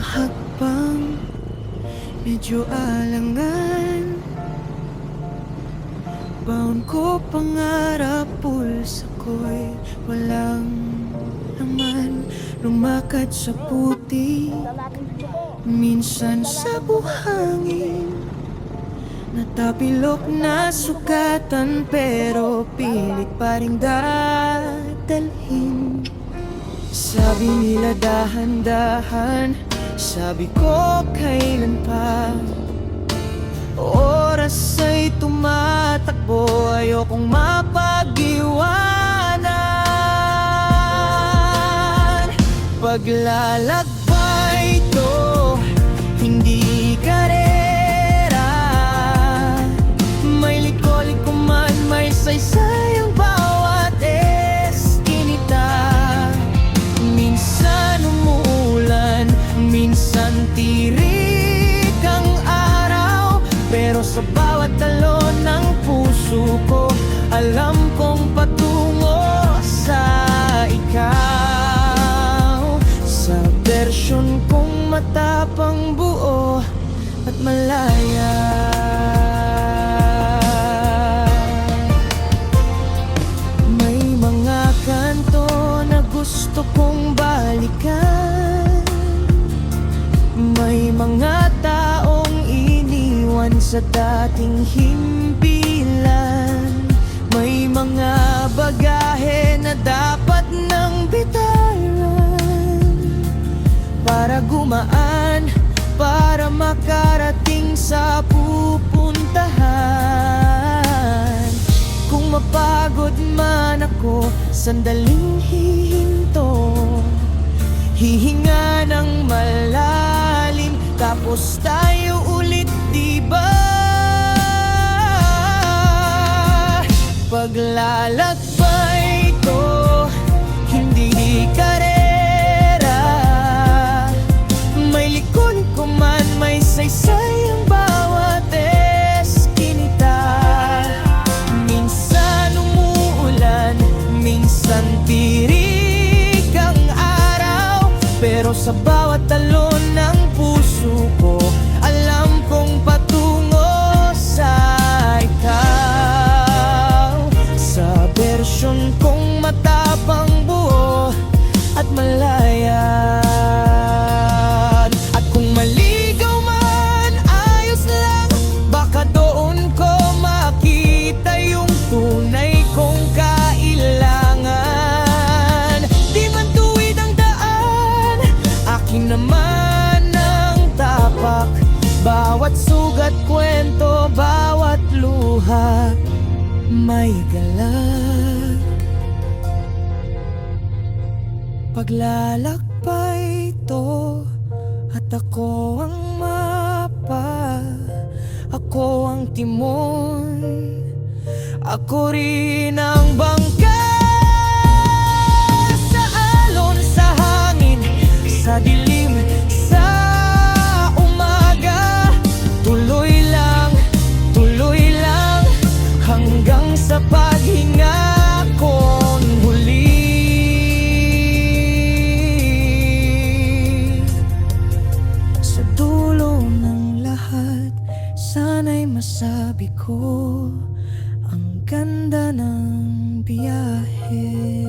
hakbang, medyo alangan. Baon ko pangarap, pulsa ko'y walang laman. Lumakad sa puti, minsan sa buhangin. Natapilok na sugatan, pero pilit pa ring dadalhin. Sabi nila dahan-dahan, sabi ko kailan pa. Oras ay tumatakbo, ayokong mapag-iwanan. Paglalakbay to, hindi karera. May liko-liko man, may saysay ang bawat eskinita. Minsan umuulan, minsan tirik ang araw, pero sa bawat talon ng puso ko, alam kong patungo sa ikaw. Sa bersyon kong matapang, buo at malaya. May mga kanto na gusto kong balikan. May mga taong iniwan sa dating himpilan. May mga bagahe na dapat nang bitaran, para gumaan, para makarating sa pupuntahan. Kung mapagod man ako, sandaling hihinto, hihinga ng malalim, tapos tayo ulit, diba? Paglalakbay to, hindi karera. May liko-liko man, may saysay ang bawat eskinita. Minsan umuulan, minsan tirik ang araw, pero sa bawat talon ng puso ko, alam kong patungo sa ikaw. Sa bersyon kong matapang, buo at malaya. At kung maligaw man, ayos lang, baka doon ko makita yung tunay kong kailangan. Di man tuwid ang daan, akin naman ang tapak. Bawat sugat, kwento, bawat luha, may galak. Paglalakbay to, at ako ang mapa, ako ang timon, ako rin ang bangka. Sa alon, sa hangin, sa dilim, sa umaga, tuloy lang hanggang sa paghinga kong huli. Sa dulo ng lahat, sana'y masabi ko, ang ganda ng biyahe.